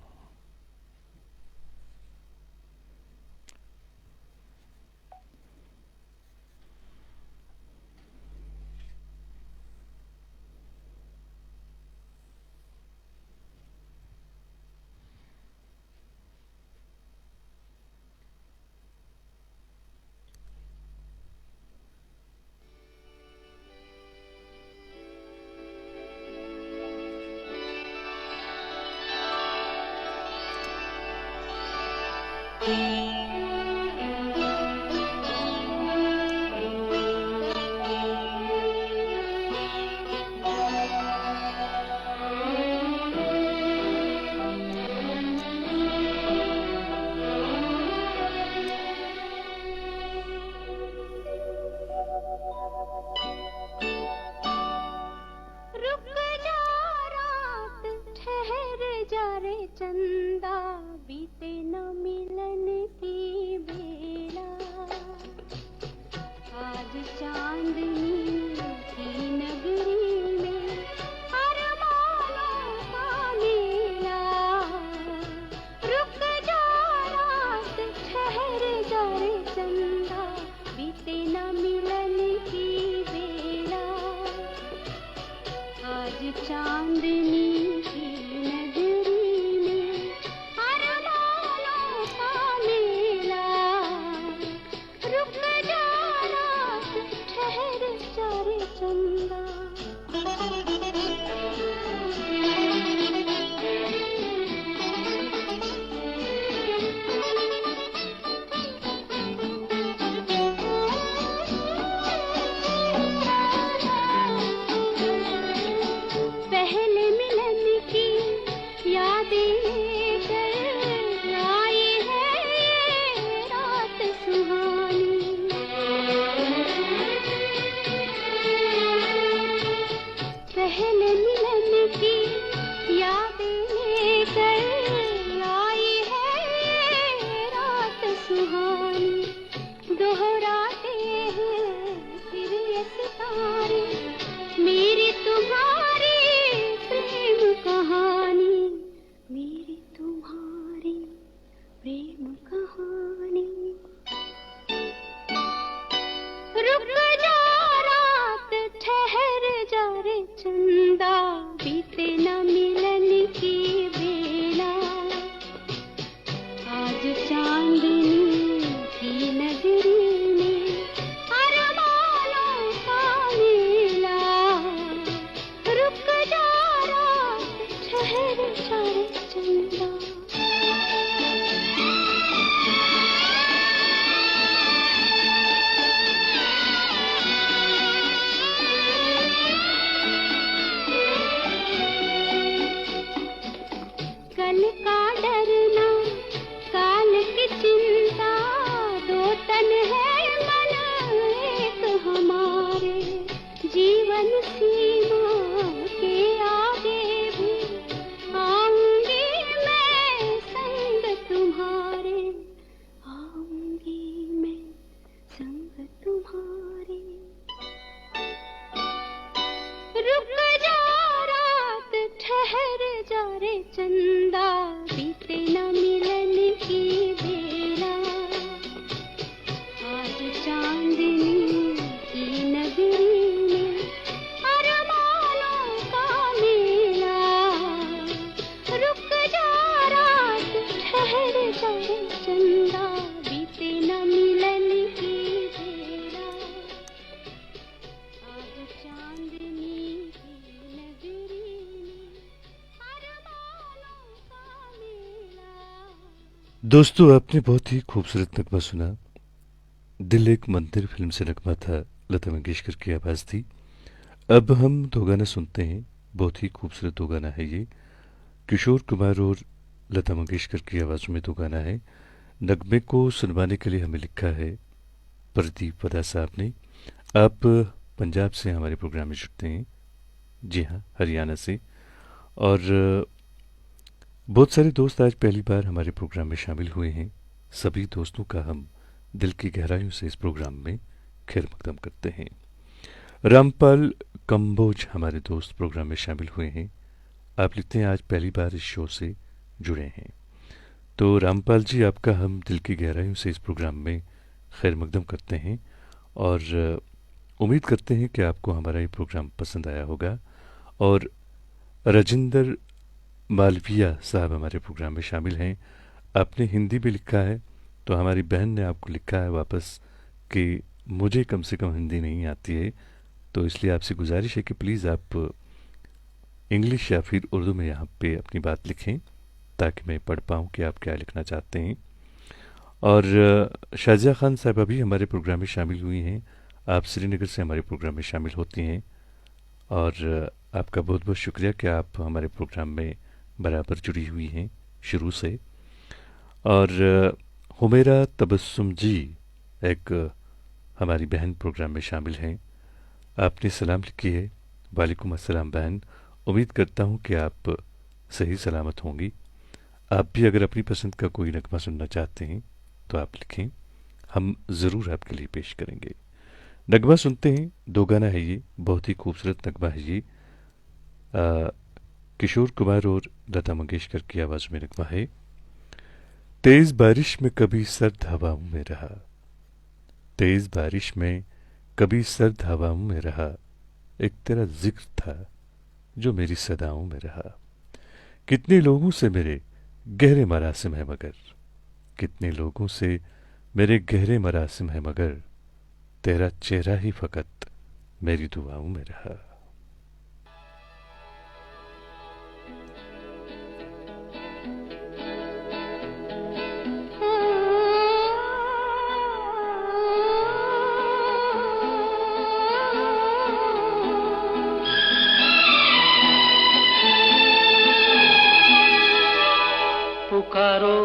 है मन एक हमारे, जीवन सीमा के आगे भी आऊंगी मैं संग तुम्हारे, आऊंगी मैं संग तुम्हारे। रुक जा रात ठहर जा रे चंदा, बीते न मिलन की बेला, आज चांदनी की नगरी में अरमानों का मेला। रुक जा रात ठहर जा रे चंदा, बीते न मिलन की बेला, आज चांदनी की नगरी में अरमानों का मेला। दोस्तों, आपने बहुत ही खूबसूरत नगमा सुना। दिल एक मंदिर फिल्म से नगमा था, लता मंगेशकर की आवाज़ थी। अब हम दो गाना सुनते हैं, बहुत ही खूबसूरत दो गाना है ये। किशोर कुमार और लता मंगेशकर की आवाज़ों में दो गाना है। नगमे को सुनवाने के लिए हमें लिखा है प्रदीप वदा साहब ने। आप पंजाब से हमारे प्रोग्राम में जुड़ते हैं, जी हाँ, हरियाणा से। और बहुत सारे दोस्त आज पहली बार हमारे प्रोग्राम में शामिल हुए हैं। सभी दोस्तों का हम दिल की गहराइयों से इस प्रोग्राम में खैर मकदम करते हैं। रामपाल कंबोज हमारे दोस्त प्रोग्राम में शामिल हुए हैं। आप लिखते हैं आज पहली बार इस शो से जुड़े हैं। तो रामपाल जी, आपका हम दिल की गहराइयों से इस प्रोग्राम में खैर मकदम करते हैं और उम्मीद करते हैं कि आपको हमारा ये प्रोग्राम पसंद आया होगा। और राजिंदर मालविया साहब हमारे प्रोग्राम में शामिल हैं। आपने हिंदी भी लिखा है, तो हमारी बहन ने आपको लिखा है वापस कि मुझे कम से कम हिंदी नहीं आती है, तो इसलिए आपसे गुजारिश है कि प्लीज़ आप इंग्लिश या फिर उर्दू में यहाँ पे अपनी बात लिखें ताकि मैं पढ़ पाऊँ कि आप क्या लिखना चाहते हैं। और शाजिया खान साहब भी हमारे प्रोग्राम में शामिल हुई हैं। आप श्रीनगर से हमारे प्रोग्राम में शामिल होती हैं और आपका बहुत बहुत शुक्रिया कि आप हमारे प्रोग्राम में बराबर जुड़ी हुई हैं शुरू से। और हुमेरा तबस्सुम जी एक हमारी बहन प्रोग्राम में शामिल हैं। आपने सलाम लिखी है, वालेकुम अस्सलाम बहन। उम्मीद करता हूँ कि आप सही सलामत होंगी। आप भी अगर अपनी पसंद का कोई नगमा सुनना चाहते हैं तो आप लिखें, हम ज़रूर आपके लिए पेश करेंगे। नगमा सुनते हैं, दो गाना है ये, बहुत ही खूबसूरत नगमा है ये। किशोर कुमार और लता मंगेशकर की आवाज़ में नगमा है। तेज़ बारिश में कभी सर्द हवाओं में रहा, तेज़ बारिश में कभी सर्द हवाओं में रहा, एक तेरा जिक्र था जो मेरी सदाओं में रहा। कितने लोगों से मेरे गहरे मरासिम है मगर, कितने लोगों से मेरे गहरे मरासिम है मगर, तेरा चेहरा ही फ़कत मेरी दुआओं में रहा। पुकारो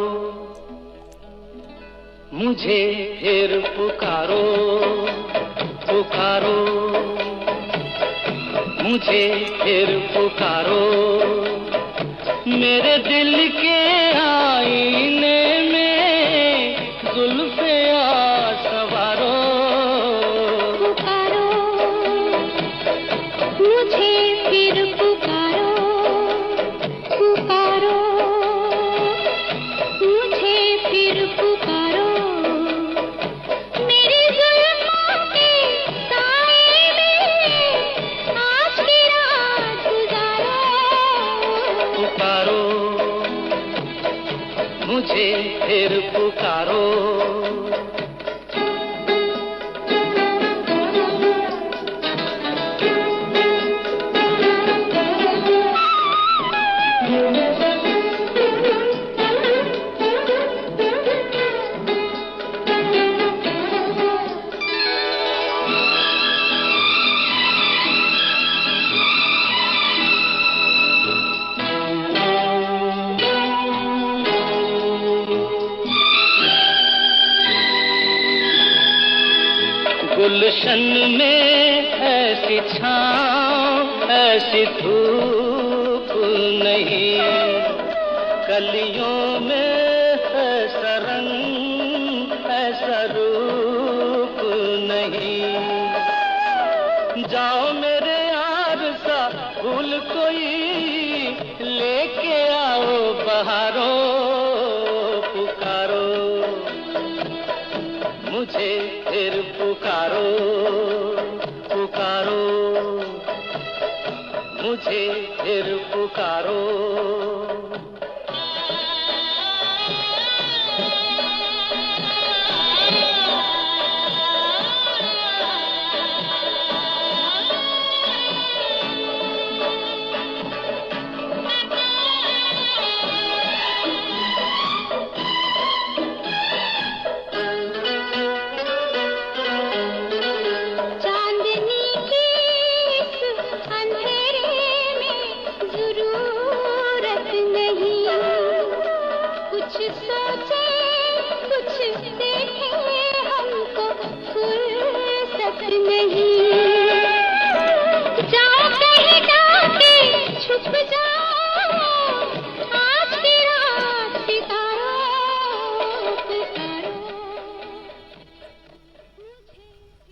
मुझे फिर पुकारो, पुकारो मुझे फिर पुकारो, मेरे दिल के आईने में जुल्फ़े आ सवारो। पुकारो मुझे फिर पुकारो, पुकारो मुझे फिर पुकारो, मेरी जुल्फ़ों के साए में आज की रात गुजारो। पुकारो गुलशन में ऐसी छाँव ऐसी धूप नहीं, कलियों में ऐसा रंग ऐसा रूप नहीं। जाओ मेरे यार सा फूल कोई लेके आओ बहारों, पुकारो मुझे फिर पुकारो, पुकारो मुझे फिर पुकारो।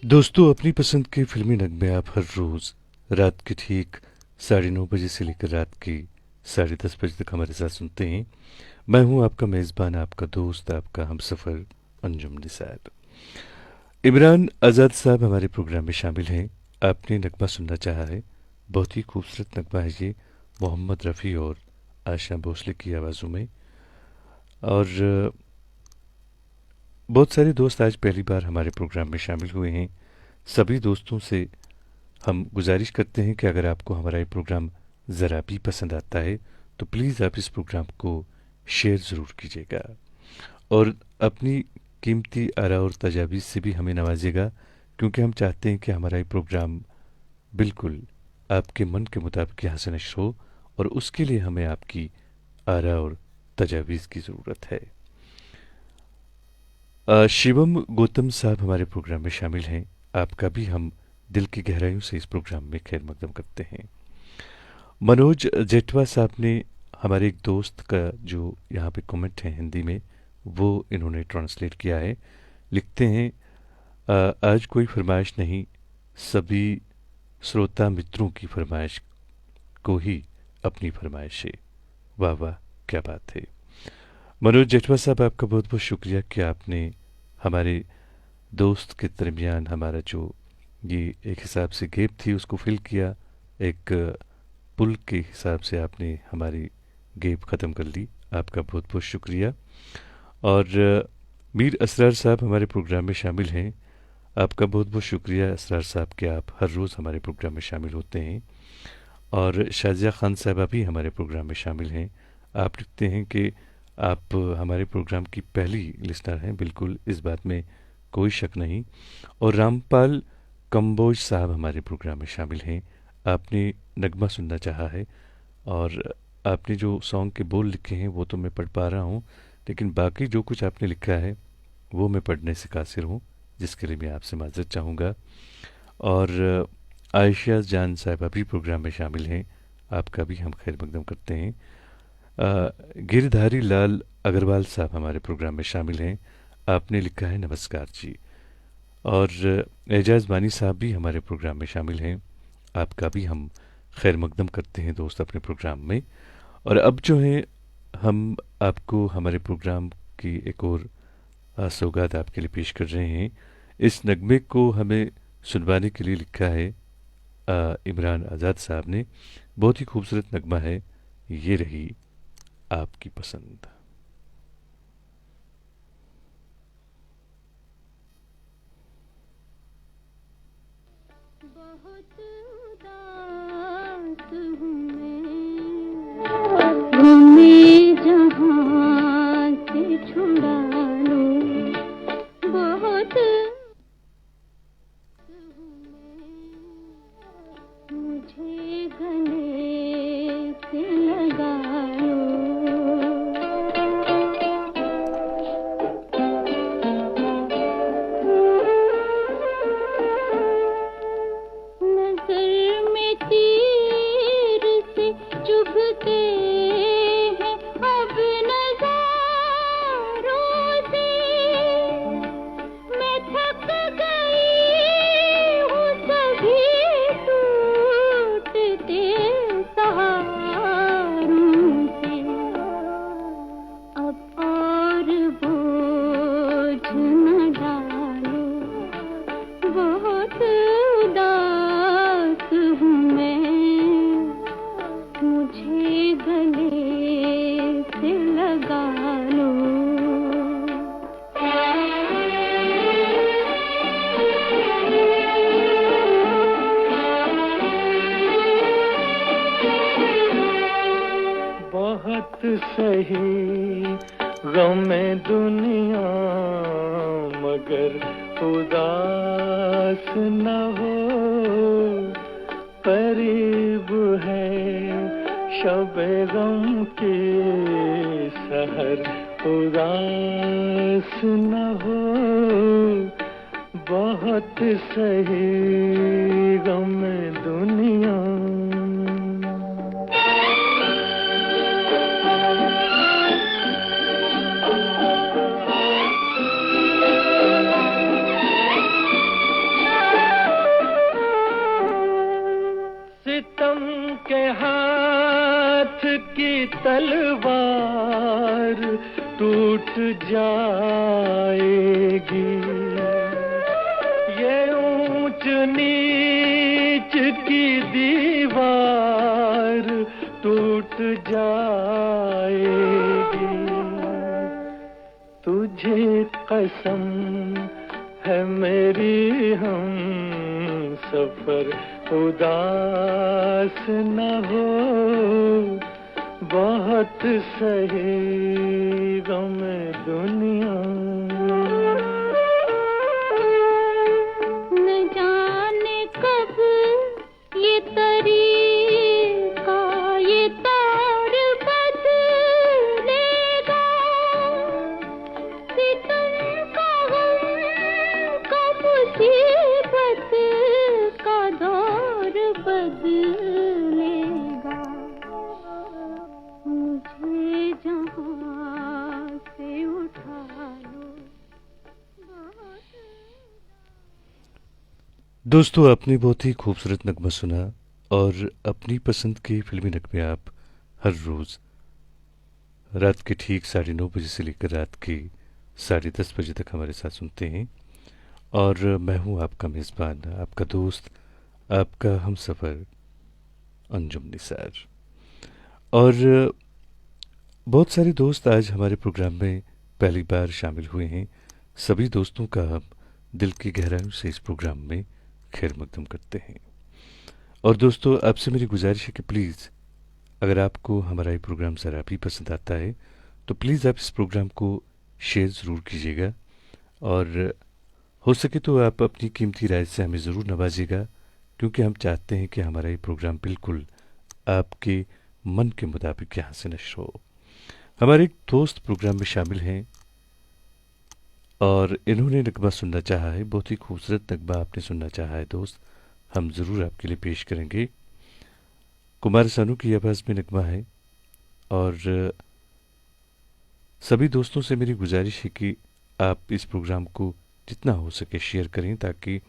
दोस्तों, अपनी पसंद के फिल्मी नगमे आप हर रोज़ रात के ठीक 9:30 बजे से लेकर रात के 10:30 बजे तक हमारे साथ सुनते हैं। मैं हूं आपका मेज़बान, आपका दोस्त, आपका हमसफ़र अंजुम निसार। इमरान आज़ाद साहब हमारे प्रोग्राम में शामिल हैं। आपने नगमा सुनना चाहा है, बहुत ही खूबसूरत नगमा है ये, मोहम्मद रफ़ी और आशा भोसले की आवाज़ों में। और बहुत सारे दोस्त आज पहली बार हमारे प्रोग्राम में शामिल हुए हैं। सभी दोस्तों से हम गुजारिश करते हैं कि अगर आपको हमारा ये प्रोग्राम ज़रा भी पसंद आता है तो प्लीज़ आप इस प्रोग्राम को शेयर ज़रूर कीजिएगा और अपनी कीमती आरा और तजावीज़ से भी हमें नवाजिएगा, क्योंकि हम चाहते हैं कि हमारा ये प्रोग्राम बिल्कुल आपके मन के मुताबिक यहाँ से नश्र हो और उसके लिए हमें आपकी आरा और तजावीज़ की ज़रूरत है। शिवम गौतम साहब हमारे प्रोग्राम में शामिल हैं। आपका भी हम दिल की गहराइयों से इस प्रोग्राम में खैर मकदम करते हैं। मनोज जेठवा साहब ने हमारे एक दोस्त का जो यहाँ पे कमेंट है हिंदी में, वो इन्होंने ट्रांसलेट किया है। लिखते हैं, आज कोई फरमाइश नहीं, सभी श्रोता मित्रों की फरमाइश को ही अपनी फरमाइश है। वाह वाह, क्या बात है। मनोज जेठवा साहब, आपका बहुत बहुत शुक्रिया कि आपने हमारे दोस्त के दरमियान हमारा जो ये एक हिसाब से गैप थी उसको फिल किया, एक पुल के हिसाब से आपने हमारी गैप ख़त्म कर ली। आपका बहुत बहुत शुक्रिया। और मीर असरार साहब हमारे प्रोग्राम में शामिल हैं। आपका बहुत बहुत शुक्रिया असरार साहब कि आप हर रोज़ हमारे प्रोग्राम में शामिल होते हैं। और शाजिया खान साहबा भी हमारे प्रोग्राम में शामिल हैं। आप लिखते हैं कि आप हमारे प्रोग्राम की पहली लिस्नर हैं, बिल्कुल इस बात में कोई शक नहीं। और रामपाल कंबोज साहब हमारे प्रोग्राम में शामिल हैं। आपने नगमा सुनना चाहा है और आपने जो सॉन्ग के बोल लिखे हैं वो तो मैं पढ़ पा रहा हूँ, लेकिन बाकी जो कुछ आपने लिखा है वो मैं पढ़ने से कासिर हूँ, जिसके लिए मैं आपसे माजरत चाहूँगा। और आयशा जान साहब भी प्रोग्राम में शामिल हैं। आपका भी हम खैर मकदम करते हैं। गिरधारी लाल अग्रवाल साहब हमारे प्रोग्राम में शामिल हैं। आपने लिखा है नमस्कार जी। और एजाज बानी साहब भी हमारे प्रोग्राम में शामिल हैं। आपका भी हम खैर मकदम करते हैं दोस्त अपने प्रोग्राम में। और अब जो है हम आपको हमारे प्रोग्राम की एक और सौगात आपके लिए पेश कर रहे हैं। इस नगमे को हमें सुनवाने के लिए लिखा है इमरान आज़ाद साहब ने। बहुत ही खूबसूरत नगमा है, ये रही आपकी पसंद। बहुत उदास हूँ मैं जहाँ से छुड़ा लो, बहुत मुझे गले से लगा लो। सही गम में दुनिया मगर उदास न हो, करीब है शब गम के सहर, उदास न हो, बहुत सही गम में दुनिया। सितम के हाथ की तलवार टूट जाएगी, ये ऊंच नीच की दीवार टूट जाएगी। तुझे कसम है मेरी हम सफर, उदास न हो, बहुत सही गम दुनिया। न जाने कब ये तरीका ये तार बदलेगा, सितम का गम का मुसीबत का दौर बदलेगा। मुझे जहाँ से उठा लो। दोस्तों, आपने बहुत ही खूबसूरत नगमा सुना और अपनी पसंद के फिल्मी नगमे आप हर रोज़ रात के ठीक 9:30 बजे से लेकर रात के 10:30 बजे तक हमारे साथ सुनते हैं। और मैं हूँ आपका मेज़बान, आपका दोस्त, आपका हमसफ़र अंजुम निसार। और बहुत सारे दोस्त आज हमारे प्रोग्राम में पहली बार शामिल हुए हैं। सभी दोस्तों का हम दिल की गहराइयों से इस प्रोग्राम में खैर मकदम करते हैं। और दोस्तों, आपसे मेरी गुजारिश है कि प्लीज़ अगर आपको हमारा ये प्रोग्राम ज़रा भी पसंद आता है तो प्लीज़ आप इस प्रोग्राम को शेयर ज़रूर कीजिएगा, और हो सके तो आप अपनी कीमती राय से हमें ज़रूर नवाजिएगा, क्योंकि हम चाहते हैं कि हमारा ये प्रोग्राम बिल्कुल आपके मन के मुताबिक यहाँ से नश्र हो। हमारे एक दोस्त प्रोग्राम में शामिल हैं और इन्होंने नगमा सुनना चाहा है, बहुत ही खूबसूरत नगमा आपने सुनना चाहा है दोस्त, हम ज़रूर आपके लिए पेश करेंगे। कुमार सानू की आवाज़ में नगमा है। और सभी दोस्तों से मेरी गुजारिश है कि आप इस प्रोग्राम को जितना हो सके शेयर करें, ताकि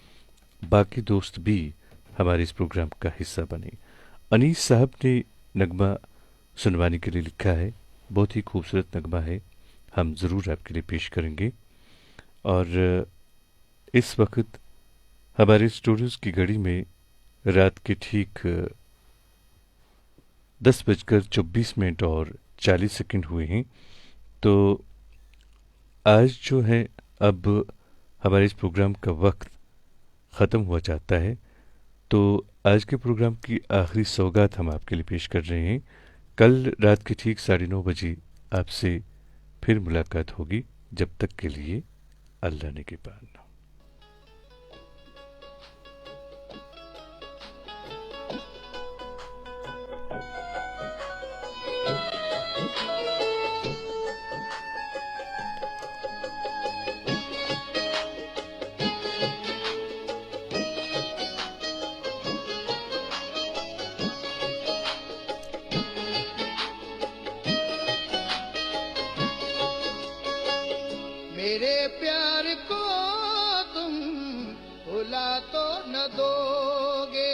बाकी दोस्त भी हमारे इस प्रोग्राम का हिस्सा बने। अनीस साहब ने नगमा सुनवाने के लिए लिखा है, बहुत ही खूबसूरत नगमा है, हम ज़रूर आपके लिए पेश करेंगे। और इस वक्त हमारे स्टूडियोज़ की घड़ी में रात के ठीक 10:24 और 40 सेकंड हुए हैं। तो आज जो है अब हमारे इस प्रोग्राम का वक्त ख़त्म हुआ जाता है, तो आज के प्रोग्राम की आखिरी सौगात हम आपके लिए पेश कर रहे हैं। कल रात के ठीक 9:30 बजे आपसे फिर मुलाकात होगी। जब तक के लिए अल्लाह ने के पान। मेरे प्यार को तुम भुला तो न दोगे,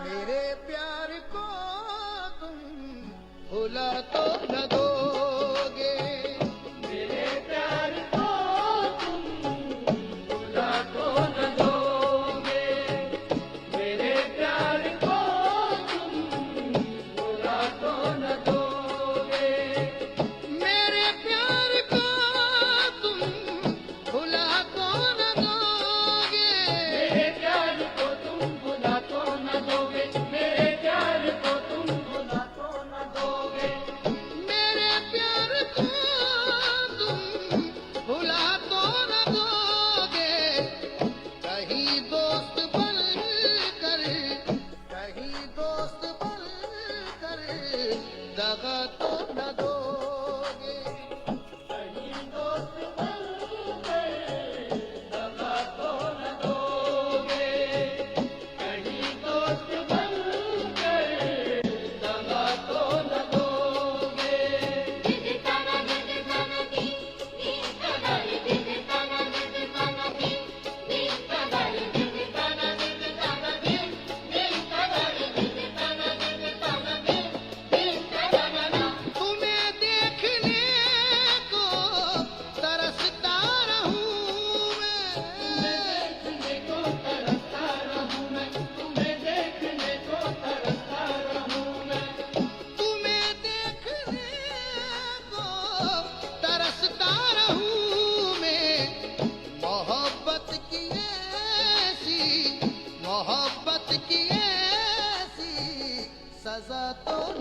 मेरे प्यार को तुम भुला तो न दोगे, मेरे प्यार को तुम भुला तो न दोगे, मेरे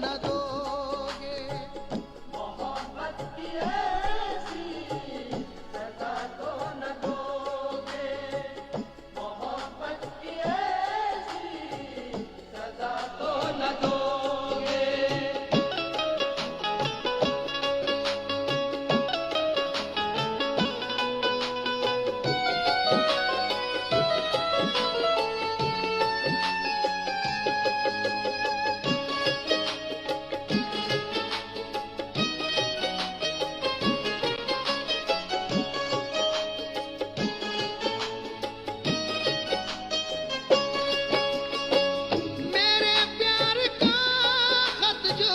न दोगे। मेरे प्यार का खत जो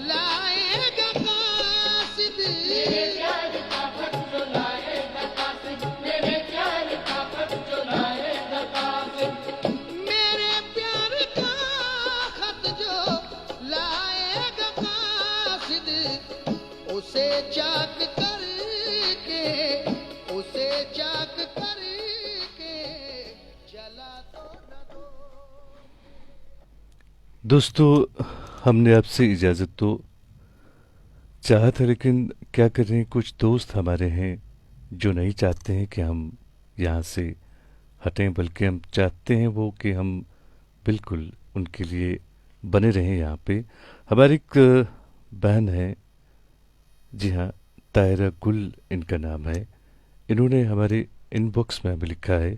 लाएगा कासिद, मेरे प्यार का खत जो लाएगा कासिद, मेरे प्यार का खत जो लाएगा कासिद, मेरे प्यार का खत जो लाएगा कासिद, उसे चाक करके, उसे चाक करके जला तो न दो। दोस्तों, हमने आपसे इजाज़त तो चाहा था, लेकिन क्या करें, कुछ दोस्त हमारे हैं जो नहीं चाहते हैं कि हम यहाँ से हटें, बल्कि हम चाहते हैं वो कि हम बिल्कुल उनके लिए बने रहें यहाँ पे। हमारी एक बहन है, जी हाँ, तायरा गुल इनका नाम है। इन्होंने हमारे इनबॉक्स में हमें लिखा है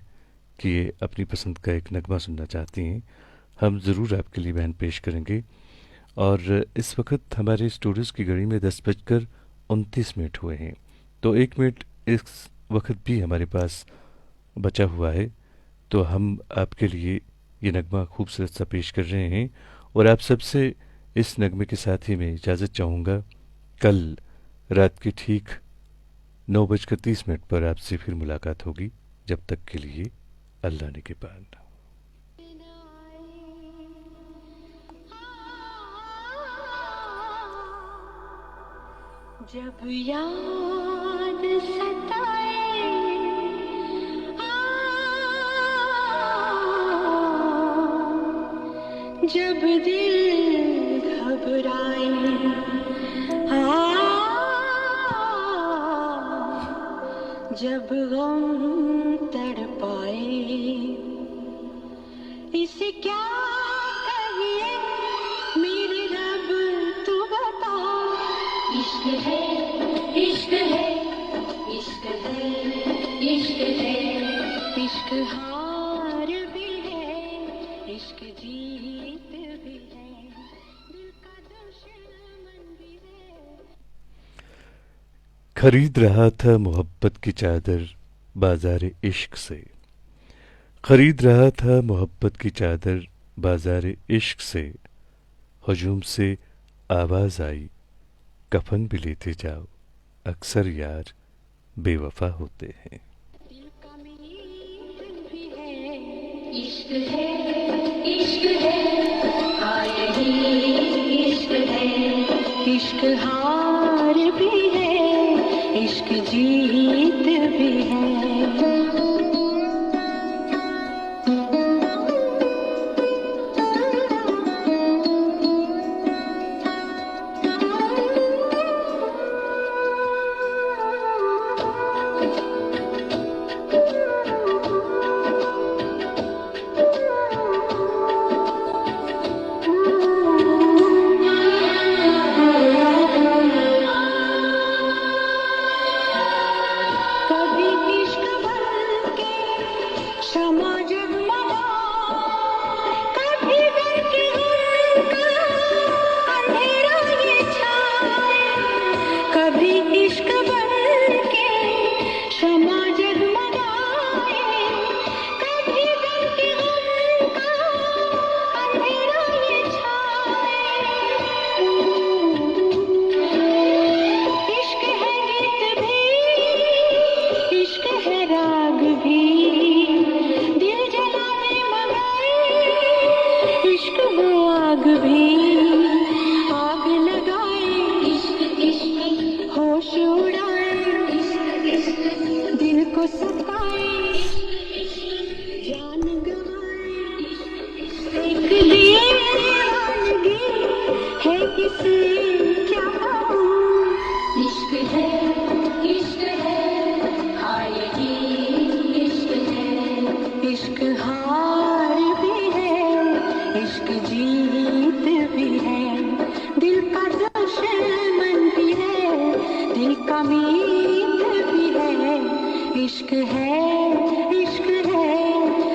कि ये अपनी पसंद का एक नगमा सुनना चाहती हैं। हम ज़रूर आपके लिए बहन पेश करेंगे। और इस वक्त हमारे स्टूडियोज़ की घड़ी में 10:29 हुए हैं, तो 1 मिनट इस वक्त भी हमारे पास बचा हुआ है, तो हम आपके लिए ये नगमा खूबसूरत सा पेश कर रहे हैं। और आप सबसे इस नगमे के साथ ही मैं इजाज़त चाहूँगा। कल रात के ठीक 9:30 पर आपसे फिर मुलाकात होगी। जब तक के लिए अल्लाह ने के पान। जब याद सताए, जब दिल घबराए, जब गम तड़पाए, इसे क्या कहिए मेरे रब तू बता। इश्क है, इश्क है, इश्क है, इश्क है, इश्क हार भी है, इश्क जीत भी है, दिल का दुश्मन भी है। खरीद रहा था मोहब्बत की चादर बाजार इश्क से, खरीद रहा था मोहब्बत की चादर बाजार इश्क से, हजूम से आवाज़ आई कफन भी लेते जाओ, अक्सर यार बेवफा होते हैं। दिल का मीत भी है, इश्क है, इश्क है, आयही इश्क है, इश्क हार भी है, इश्क जीत भी है। कभी इश्क बन के शमा जगमगा से क्या कहूँ, इश्क है हाय ये इश्क है। इश्क हार भी है, इश्क जीत भी है, दिल का दुश्मन भी है, दिल का मीत भी है। इश्क है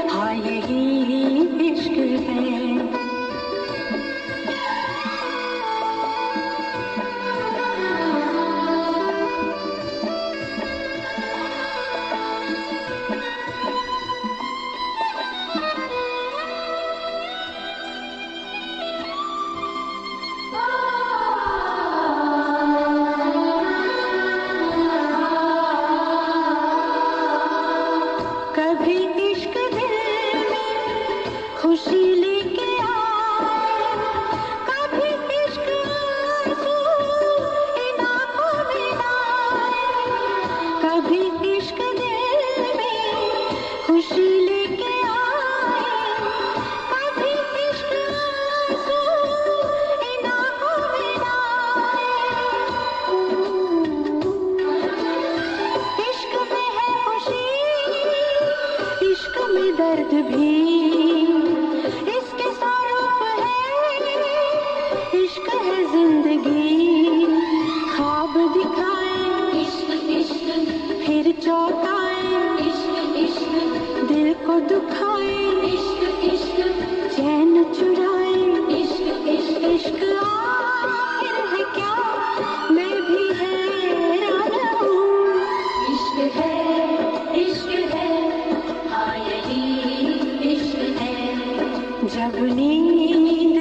हाँ यही इश्क है। कभी इश्क दिल में खुशी लेके आए, कभी इश्क आंसू इन आँखों में लाए। कभी इश्क दिल में खुशी लेके आए, कभी इश्क आंसू इन आँखों में लाए। इश्क में है खुशी, इश्क में दर्द भी, इसके स्वरूप है, इश्क है जिंदगी। ख्वाब दिखाए इश्क, फिर चौंकाए इश्क, दिल को दुखाए इश्क, चैन चुराए इश्क आखिर है क्या, मैं भी हैरान हूँ। इश्क है हाँ यही इश्क है। जब नींद